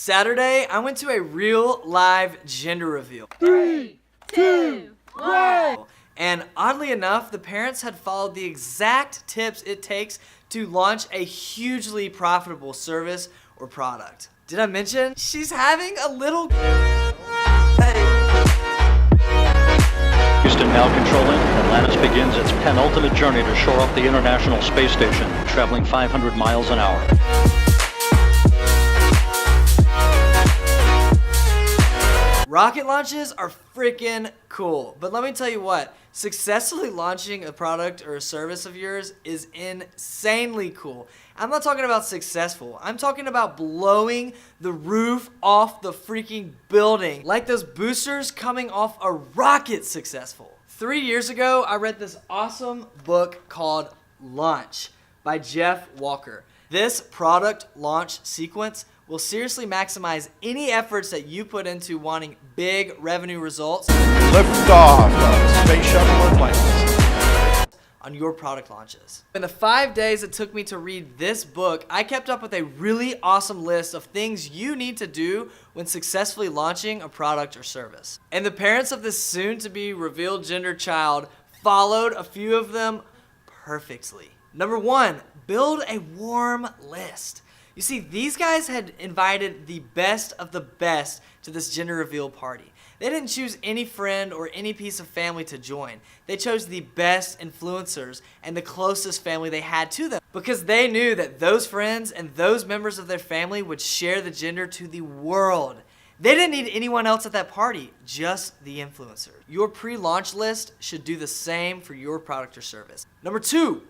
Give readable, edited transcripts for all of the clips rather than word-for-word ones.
Saturday, I went to a real live gender reveal. 3, 2, 1. And oddly enough, the parents had followed the exact tips it takes to launch a hugely profitable service or product. Did I mention she's having a little... Houston now controlling. Atlantis begins its penultimate journey to shore up the International Space Station, traveling 500 miles an hour. Rocket launches are freaking cool, but let me tell you what, successfully launching a product or a service of yours is insanely cool. I'm not talking about successful, I'm talking about blowing the roof off the freaking building, like those boosters coming off a rocket successful. 3 years ago, I read this awesome book called Launch by Jeff Walker. This product launch sequence will seriously maximize any efforts that you put into wanting big revenue results. Lift off of Space Shuttle Atlantis On your product launches. In the 5 days it took me to read this book, I kept up with a really awesome list of things you need to do when successfully launching a product or service. And the parents of this soon-to-be revealed gender child followed a few of them perfectly. Number 1, build a warm list. You see, these guys had invited the best of the best to this gender reveal party. They didn't choose any friend or any piece of family to join. They chose the best influencers and the closest family they had to them because they knew that those friends and those members of their family would share the gender to the world. They didn't need anyone else at that party, just the influencer. Your pre-launch list should do the same for your product or service. Number 2,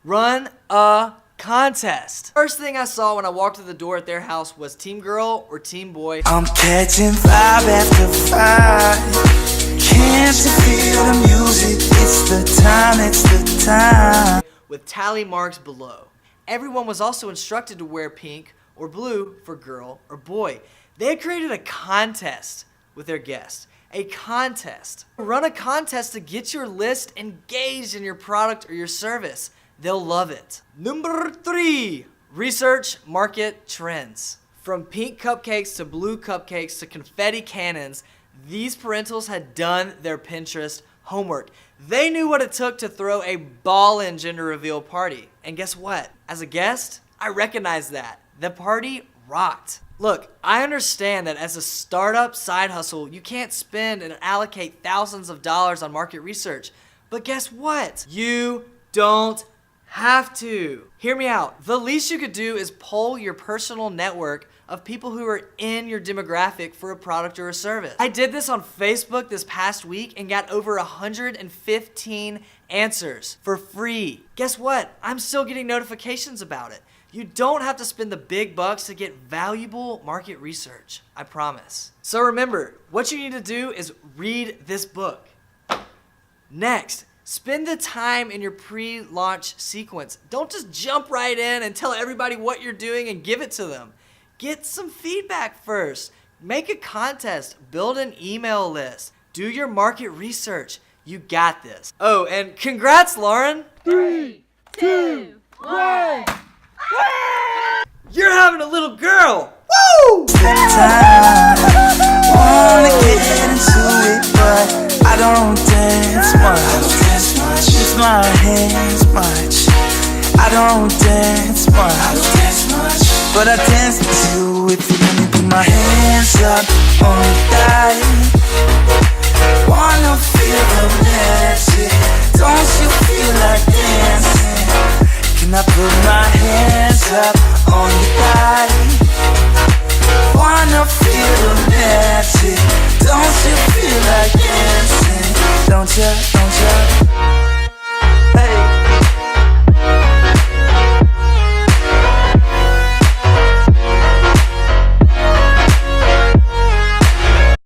run a contest. First thing I saw when I walked through the door at their house was Team Girl or Team Boy. I'm catching vibe after vibe. Can't you feel the music? It's the time, it's the time. With tally marks below. Everyone was also instructed to wear pink or blue for girl or boy. They had created a contest with their guests. A contest. Run a contest to get your list engaged in your product or your service. They'll love it. Number 3, research market trends. From pink cupcakes to blue cupcakes to confetti cannons, these parentals had done their Pinterest homework. They knew what it took to throw a ballin' gender reveal party. And guess what? As a guest, I recognized that. The party rocked. Look, I understand that as a startup side hustle, you can't spend and allocate thousands of dollars on market research. But guess what? You don't have to. Hear me out. The least you could do is poll your personal network of people who are in your demographic for a product or a service. I did this on Facebook this past week and got over 115 answers for free. Guess what? I'm still getting notifications about it. You don't have to spend the big bucks to get valuable market research. I promise. So remember, what you need to do is read this book. Next, spend the time in your pre-launch sequence. Don't just jump right in and tell everybody what you're doing and give it to them. Get some feedback first. Make a contest. Build an email list. Do your market research. You got this. Oh, and congrats, Lauren. 3, 2, 1. You're having a little girl. Woo! Wanna get into it, but I don't dance much. Use my hands much. I don't dance much. But I dance with you if you let me put my hands up on that.